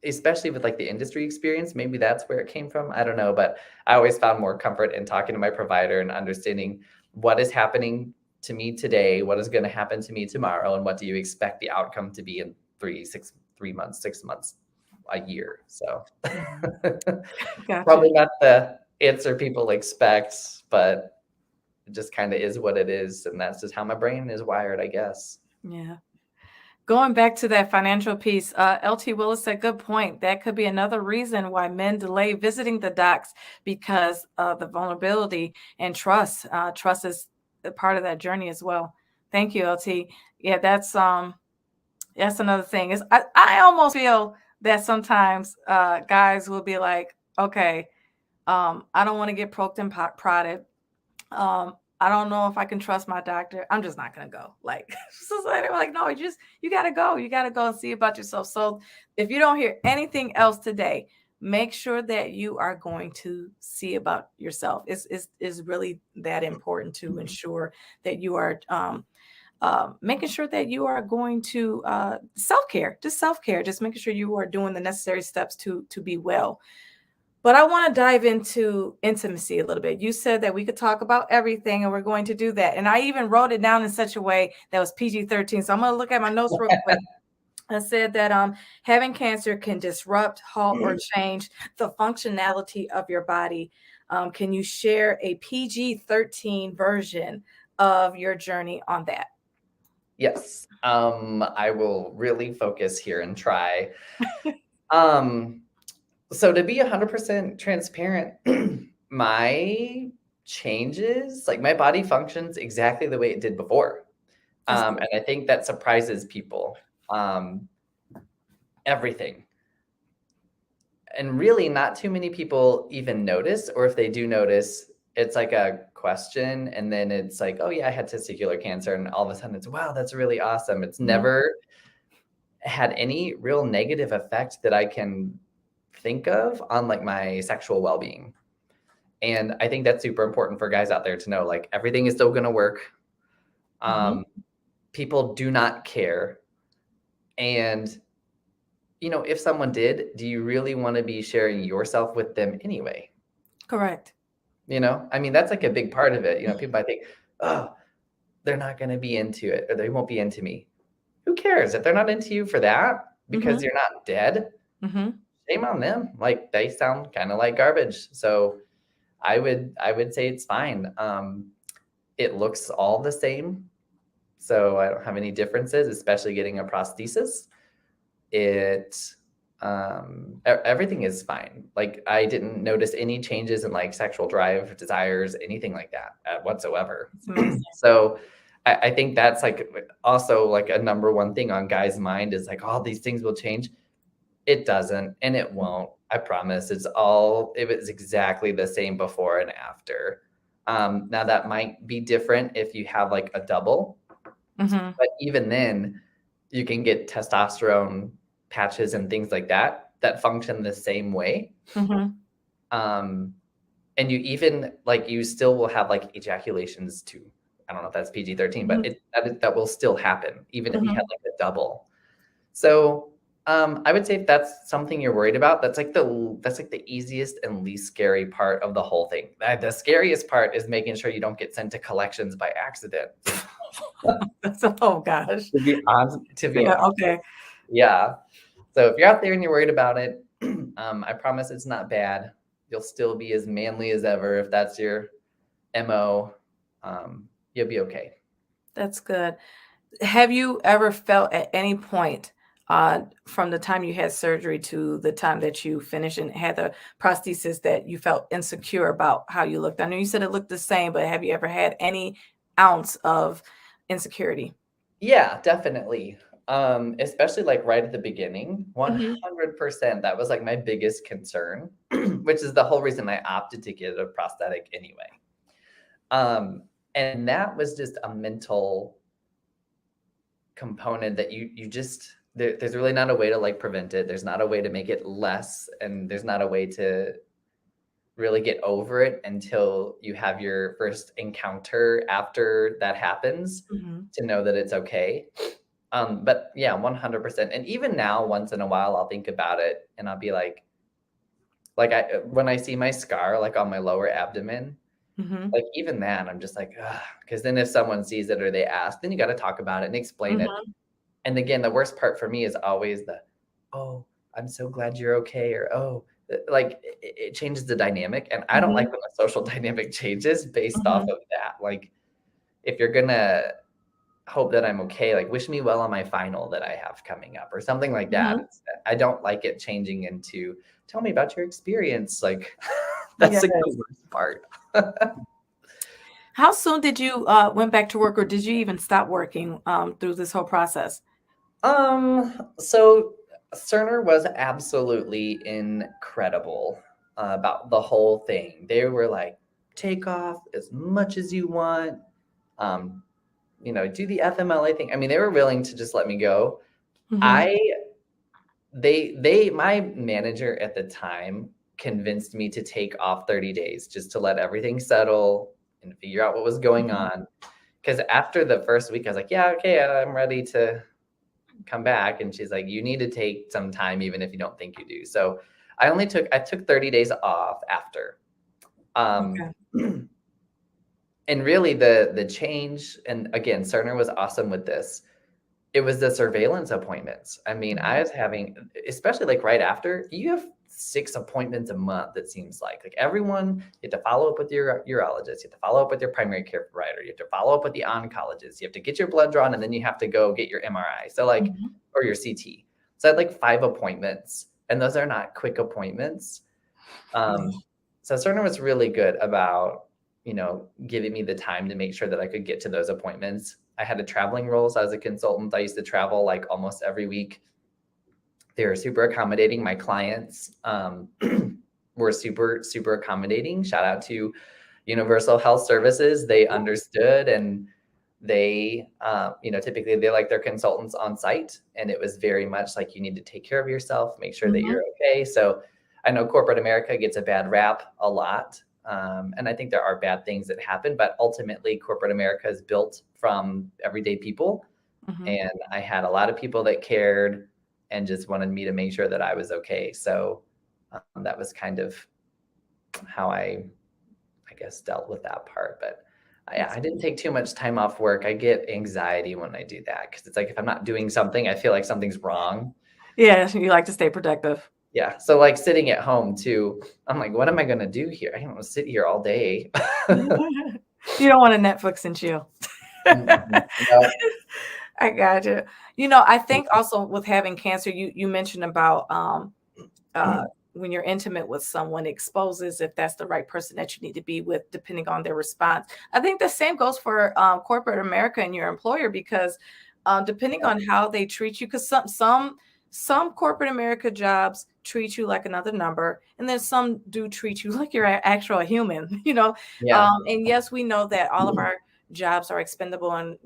especially with like the industry experience, maybe that's where it came from. I don't know, but I always found more comfort in talking to my provider and understanding what is happening to me today, what is going to happen to me tomorrow, and what do you expect the outcome to be in 3 months, 6 months, a year. So Gotcha. Probably not the answer people expect, but it just kind of is what it is. And that's just how my brain is wired, I guess. Yeah. Going back to that financial piece, LT Willis said, good point. That could be another reason why men delay visiting the docs, because of the vulnerability and trust. Trust is a part of that journey as well. Thank you, LT. Yeah, that's another thing. Is I almost feel that sometimes guys will be like, okay, I don't want to get poked and prodded. I don't know if I can trust my doctor. I'm just not going to go. Like, so they're like, no, you got to go. You got to go and see about yourself. So if you don't hear anything else today, make sure that you are going to see about yourself. Is really that important to ensure that you are making sure that you are going to self-care, just making sure you are doing the necessary steps to be well. But I want to dive into intimacy a little bit. You said that we could talk about everything, and we're going to do that. And I even wrote it down in such a way that was PG-13. So I'm going to look at my notes real quick. I said that having cancer can disrupt, halt, or change the functionality of your body. Can you share a PG-13 version of your journey on that? Yes. I will really focus here and try. So to be 100% transparent, my changes, like my body functions exactly the way it did before. That's good. And I think that surprises people. Everything. And really not too many people even notice, or if they do notice, it's like a question and then it's like, oh yeah, I had testicular cancer, and all of a sudden it's, wow, that's really awesome. It's never had any real negative effect that I can think of on like my sexual well-being. And I think that's super important for guys out there to know, like, everything is still going to work. People do not care. And, you know, if someone did, do you really want to be sharing yourself with them anyway? Correct. You know, I mean, that's like a big part of it. You know, people might think, oh, they're not going to be into it, or they won't be into me. Who cares if they're not into you for that because you're not dead? Shame on them. Like, they sound kind of like garbage. So I would say it's fine. It looks all the same, so I don't have any differences, especially getting a prosthesis. Everything is fine. Like, I didn't notice any changes in like sexual drive, desires, anything like that whatsoever. So I think that's like also like a number one thing on guys' mind is like, all these things will change. It doesn't, and it won't. I promise. It was exactly the same before and after. Now that might be different if you have like a double, but even then you can get testosterone patches and things like that function the same way. And you even like, you still will have like ejaculations too. I don't know if that's PG-13, but that will still happen even if you had like a double. So I would say if that's something you're worried about, that's like the easiest and least scary part of the whole thing. The scariest part is making sure you don't get sent to collections by accident. Oh gosh. To be honest, okay. Yeah. So if you're out there and you're worried about it, I promise it's not bad. You'll still be as manly as ever if that's your MO. You'll be okay. That's good. Have you ever felt at any point from the time you had surgery to the time that you finished and had the prosthesis that you felt insecure about how you looked? I know you said it looked the same, but have you ever had any ounce of insecurity? Yeah, definitely. Especially like right at the beginning, 100%. That was like my biggest concern, which is the whole reason I opted to get a prosthetic anyway. And that was just a mental component that you just, there's really not a way to like prevent it. There's not a way to make it less, and there's not a way to really get over it until you have your first encounter after that happens to know that it's okay. But yeah, 100%. And even now, once in a while, I'll think about it and I'll be like when I see my scar, like on my lower abdomen, like even that, I'm just like, because then if someone sees it or they ask, then you got to talk about it and explain it. And again, the worst part for me is always oh, I'm so glad you're okay. Or, oh, like it changes the dynamic. And I don't like when the social dynamic changes based off of that. Like, if you're going to hope that I'm okay, like wish me well on my final that I have coming up or something like that. I don't like it changing into, tell me about your experience. Like, that's like the worst part. How soon did you went back to work, or did you even stop working through this whole process? So Cerner was absolutely incredible about the whole thing. They were like, take off as much as you want. You know, do the FMLA thing. I mean, they were willing to just let me go. My manager at the time convinced me to take off 30 days just to let everything settle and figure out what was going on. Because after the first week, I was like, yeah, okay, I'm ready to come back. And she's like, you need to take some time, even if you don't think you do. So I took 30 days off after. And really the change, and again, Cerner was awesome with this. It was the surveillance appointments. I mean, I was having, especially like right after, you have 6 appointments a month, it seems like everyone, you have to follow up with your urologist, you have to follow up with your primary care provider, you have to follow up with the oncologist, you have to get your blood drawn, and then you have to go get your MRI. So like, or your CT. So I had like 5 appointments, and those are not quick appointments. So Cerner was really good about, you know, giving me the time to make sure that I could get to those appointments. I had a traveling role. So I was a consultant. I used to travel like almost every week. They were super accommodating. My clients were super, super accommodating. Shout out to Universal Health Services. They understood, and they, typically they like their consultants on site. And it was very much like, you need to take care of yourself, make sure that you're okay. So I know corporate America gets a bad rap a lot. And I think there are bad things that happen, but ultimately corporate America is built from everyday people. And I had a lot of people that cared and just wanted me to make sure that I was okay. So that was kind of how I guess dealt with that part. But I didn't take too much time off work. I get anxiety when I do that, because it's like, if I'm not doing something, I feel like something's wrong. Yeah, you like to stay productive. Yeah. So like sitting at home too, I'm like, what am I going to do here? I don't want to sit here all day. You don't want to Netflix and chill. No. I got you. I think also with having cancer, you mentioned about when you're intimate with someone, exposes if that's the right person that you need to be with, depending on their response. I think the same goes for corporate America and your employer, because depending on how they treat you, because some corporate America jobs treat you like another number, and then some do treat you like you're an actual human. Yeah. And yes, we know that all of our jobs are expendable, and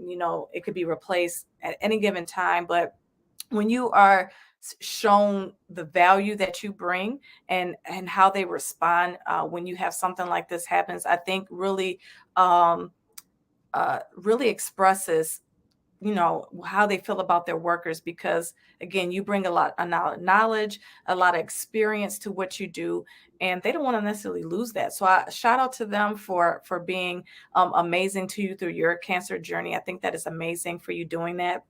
it could be replaced at any given time. But when you are shown the value that you bring, and how they respond when you have something like this happens, I think really really expresses how they feel about their workers, because again, you bring a lot of knowledge, a lot of experience to what you do, and they don't want to necessarily lose that. So I shout out to them for being amazing to you through your cancer journey. I think that is amazing for you doing that.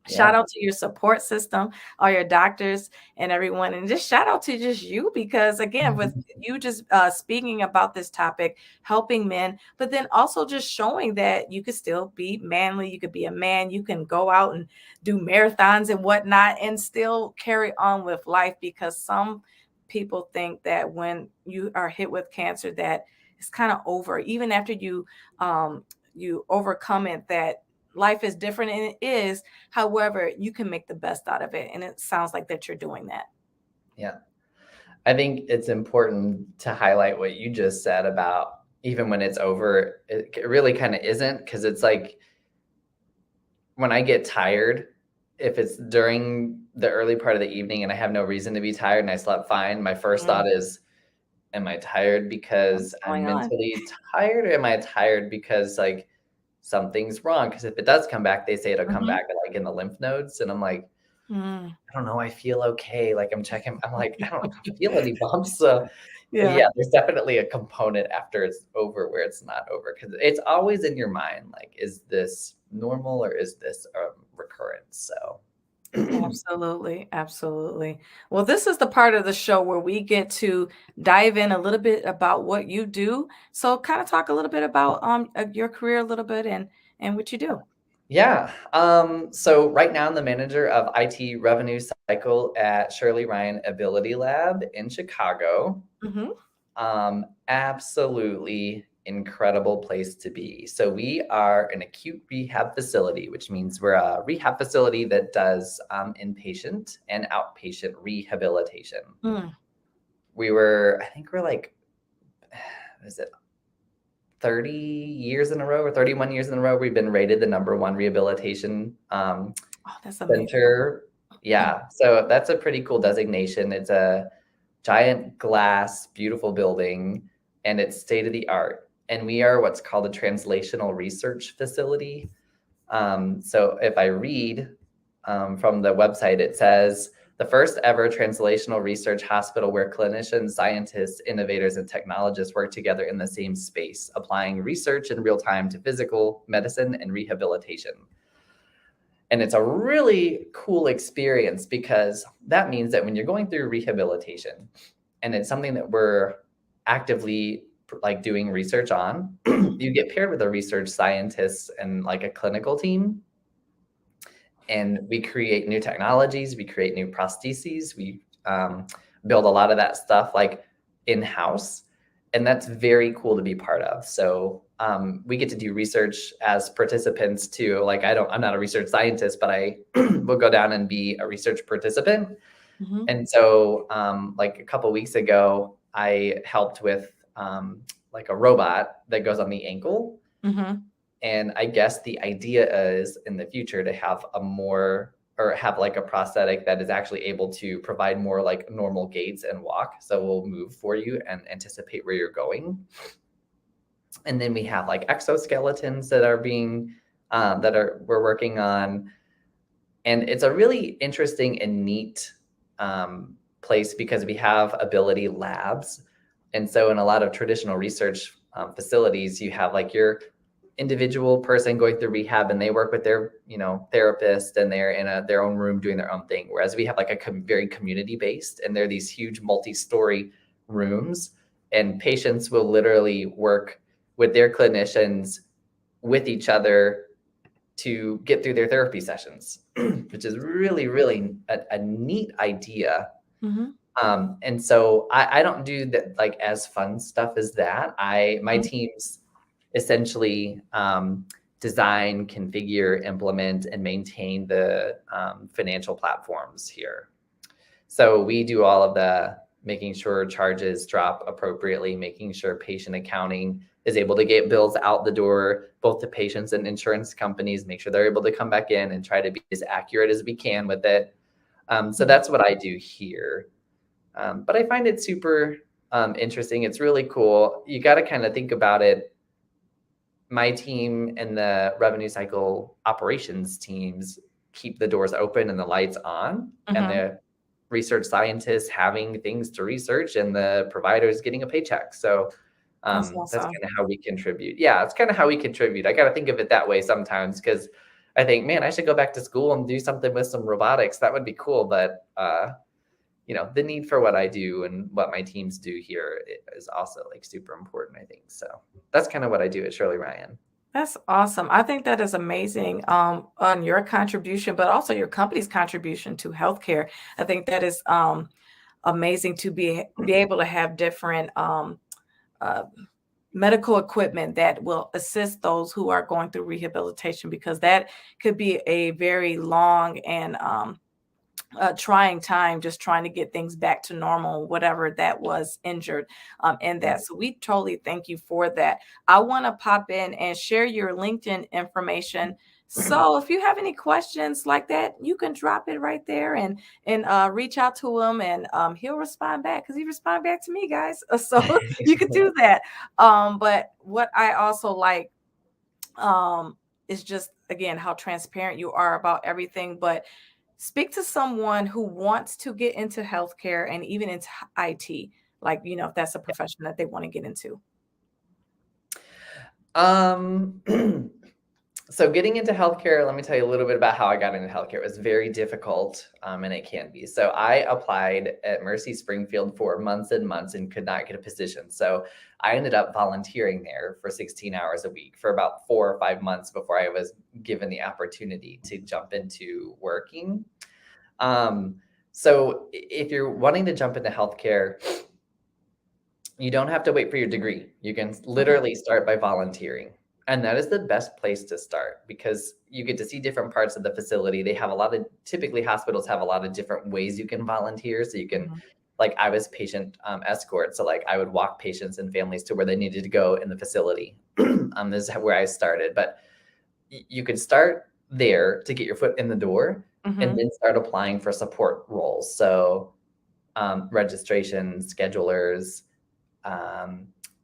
Shout out to your support system, all your doctors and everyone. And just shout out to just you, because again, with you just speaking about this topic, helping men, but then also just showing that you could still be manly. You could be a man. You can go out and do marathons and whatnot and still carry on with life, because some people think that when you are hit with cancer, that it's kind of over. Even after you overcome it, that life is different, and it is. However, you can make the best out of it. And it sounds like that you're doing that. Yeah. I think it's important to highlight what you just said about, even when it's over, it really kind of isn't, because it's like, when I get tired, if it's during the early part of the evening and I have no reason to be tired and I slept fine, my first thought is, am I tired because I'm mentally tired, or am I tired because like something's wrong? Because if it does come back, they say it'll come back like in the lymph nodes. And I'm like, I don't know, I feel okay. Like I'm checking, I'm like, I don't feel any bumps. So yeah, there's definitely a component after it's over where it's not over, because it's always in your mind, like, is this normal or is this a recurrence? So Absolutely. Absolutely. Well, this is the part of the show where we get to dive in a little bit about what you do. So kind of talk a little bit about your career a little bit, and what you do. yeah. So right now I'm the manager of IT revenue cycle at Shirley Ryan Ability Lab in Chicago. Absolutely incredible place to be. So we are an acute rehab facility, which means we're a rehab facility that does inpatient and outpatient rehabilitation. I think we're like, is it 30 years in a row or 31 years in a row, we've been rated the #1 rehabilitation that's amazing. center. Yeah. So that's a pretty cool designation. It's a giant glass, beautiful building, and it's state of the art. And we are what's called a translational research facility. So if I read from the website, it says, the first ever translational research hospital where clinicians, scientists, innovators, and technologists work together in the same space, applying research in real time to physical medicine and rehabilitation. And it's a really cool experience, because that means that when you're going through rehabilitation, and it's something that we're actively like doing research on, you get paired with a research scientist and like a clinical team. And we create new technologies, we create new prostheses, we build a lot of that stuff like in-house. And that's very cool to be part of. So we get to do research as participants too. Like I'm not a research scientist, but I will go down and be a research participant. Mm-hmm. And so like a couple weeks ago, I helped with like a robot that goes on the ankle. Mm-hmm. And I guess the idea is in the future to have have like a prosthetic that is actually able to provide more like normal gaits and walk. So we'll move for you and anticipate where you're going. And then we have like exoskeletons that are we're working on. And it's a really interesting and neat place because we have ability labs. And so in a lot of traditional research facilities, you have like your individual person going through rehab and they work with their, therapist and they're in their own room doing their own thing. Whereas we have like a very community based, and they're these huge multi-story rooms, and patients will literally work with their clinicians with each other to get through their therapy sessions, which is really, really a neat idea. Mm-hmm. And so I don't do that like as fun stuff as that. My teams essentially design, configure, implement, and maintain the financial platforms here. So we do all of the making sure charges drop appropriately, making sure patient accounting is able to get bills out the door, both to patients and insurance companies, make sure they're able to come back in and try to be as accurate as we can with it. So that's what I do here. But I find it super interesting. It's really cool. You got to kind of think about it. My team and the revenue cycle operations teams keep the doors open and the lights on, and the research scientists having things to research and the providers getting a paycheck. So that's kind of how we contribute. Yeah, it's kind of how we contribute. I got to think of it that way sometimes, because I think, man, I should go back to school and do something with some robotics. That would be cool. But, the need for what I do and what my teams do here is also like super important, I think. So that's kind of what I do at Shirley Ryan. That's awesome. I think that is amazing on your contribution, but also your company's contribution to healthcare. I think that is amazing to be able to have different medical equipment that will assist those who are going through rehabilitation, because that could be a very long and trying time, just trying to get things back to normal, whatever that was injured in that. So we totally thank you for that. I want to pop in and share your LinkedIn information. So if you have any questions like that, you can drop it right there and reach out to him, and he'll respond back, because he responded back to me, guys. So you can do that. But what I also like is just, again, how transparent you are about everything. But speak to someone who wants to get into healthcare and even into IT, like, if that's a profession that they want to get into. So getting into healthcare, let me tell you a little bit about how I got into healthcare. It was very difficult, and it can be. So I applied at Mercy Springfield for months and months and could not get a position. So I ended up volunteering there for 16 hours a week for about 4 or 5 months before I was given the opportunity to jump into working. So if you're wanting to jump into healthcare, you don't have to wait for your degree. You can literally start by volunteering. And that is the best place to start, because you get to see different parts of the facility. They have typically hospitals have a lot of different ways you can volunteer. So you can, like I was patient escort. So like I would walk patients and families to where they needed to go in the facility. This is where I started. But you could start there to get your foot in the door, and then start applying for support roles. So registration, schedulers,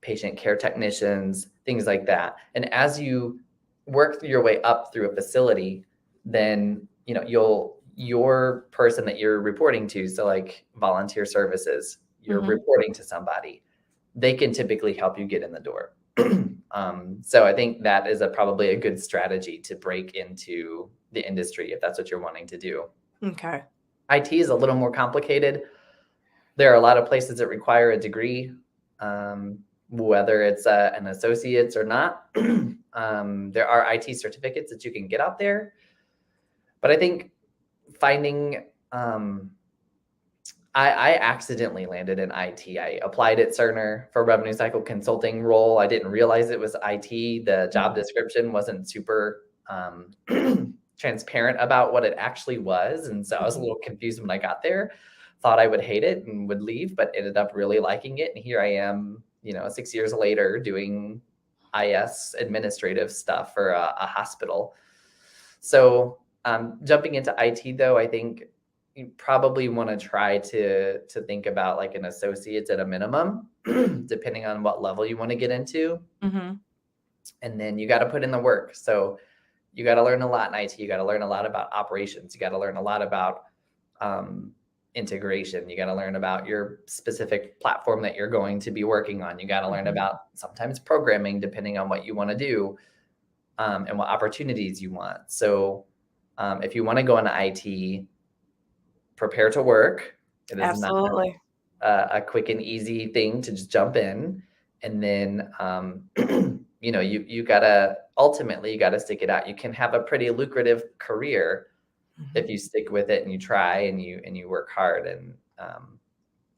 patient care technicians, things like that. And as you work your way up through a facility, then your person that you're reporting to, so like volunteer services, you're reporting to somebody, they can typically help you get in the door. So I think that is probably a good strategy to break into the industry if that's what you're wanting to do. Okay. IT is a little more complicated. There are a lot of places that require a degree, whether it's an associate's or not. There are IT certificates that you can get out there. But I think finding I accidentally landed in IT. I applied at Cerner for a revenue cycle consulting role. I didn't realize it was IT. The job description wasn't super transparent about what it actually was. And so I was a little confused when I got there. Thought I would hate it and would leave, but ended up really liking it. And here I am, 6 years later doing IS administrative stuff for a hospital. So jumping into IT, though, I think you probably want to try to think about like an associate's at a minimum, depending on what level you want to get into. Mm-hmm. And then you got to put in the work. So you got to learn a lot in IT. You got to learn a lot about operations. You got to learn a lot about integration. You got to learn about your specific platform that you're going to be working on. You got to learn about sometimes programming, depending on what you want to do and what opportunities you want. So if you want to go into IT, prepare to work. It is Absolutely. not a quick and easy thing to just jump in. And then, you gotta, ultimately, you gotta stick it out. You can have a pretty lucrative career if you stick with it and you try and you work hard. And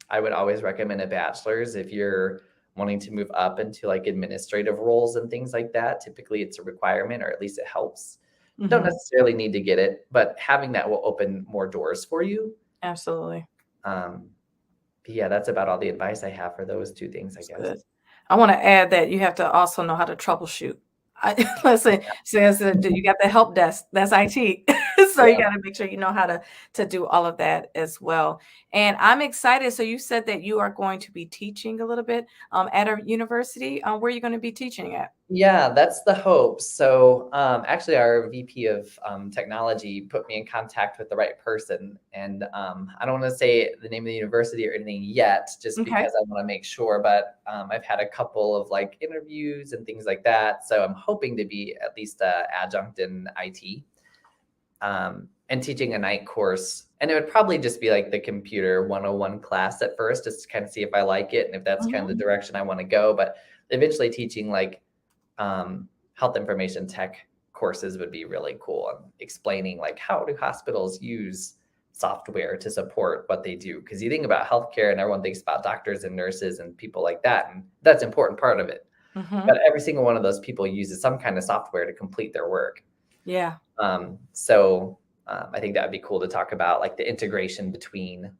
I would always recommend a bachelor's if you're wanting to move up into like administrative roles and things like that. Typically it's a requirement, or at least it helps. You don't necessarily need to get it, but having that will open more doors for you. Absolutely. But yeah, that's about all the advice I have for those two things, I guess. Good. I want to add that you have to also know how to troubleshoot. Listen, says that you got the help desk. That's IT. So you got to make sure you know how to do all of that as well. And I'm excited. So you said that you are going to be teaching a little bit at a university. Where are you going to be teaching at? Yeah, that's the hope. So actually our VP of technology put me in contact with the right person. And I don't want to say the name of the university or anything yet, just because I want to make sure. But I've had a couple of like interviews and things like that. So I'm hoping to be at least an adjunct in IT and teaching a night course. And it would probably just be like the computer 101 class at first, just to kind of see if I like it and if that's kind of the direction I want to go. But eventually teaching like health information tech courses would be really cool, and explaining like how do hospitals use software to support what they do, because you think about healthcare and everyone thinks about doctors and nurses and people like that, and that's an important part of it, but every single one of those people uses some kind of software to complete their work. So I think that would be cool to talk about, like the integration between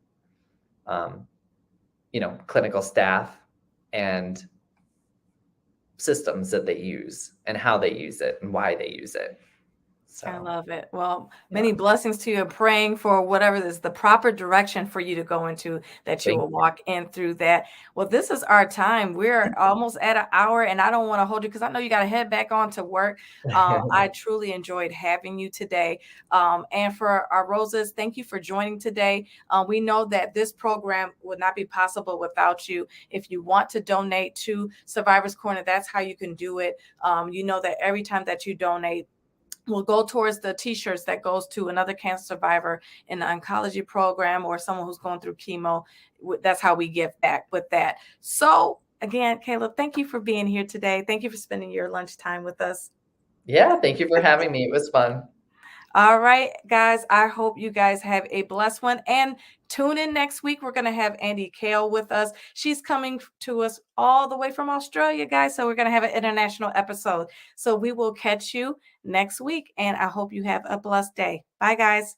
clinical staff and systems that they use and how they use it and why they use it. So, I love it. Well, many blessings to you. Praying for whatever is the proper direction for you to go into, that you will walk in through that. Well, this is our time. We're almost at an hour, and I don't want to hold you because I know you got to head back on to work. I truly enjoyed having you today. And for our Roses, thank you for joining today. We know that this program would not be possible without you. If you want to donate to Survivors Corner, that's how you can do it. You know that every time that you donate, will go towards the t-shirts that goes to another cancer survivor in the oncology program or someone who's going through chemo. That's how we give back with that. So again, Caleb, thank you for being here today. Thank you for spending your lunchtime with us. Yeah, thank you for having me. It was fun. All right, guys, I hope you guys have a blessed one, and tune in next week. We're going to have Andy Kale with us. She's coming to us all the way from Australia, guys. So we're going to have an international episode. So we will catch you next week, and I hope you have a blessed day. Bye, guys.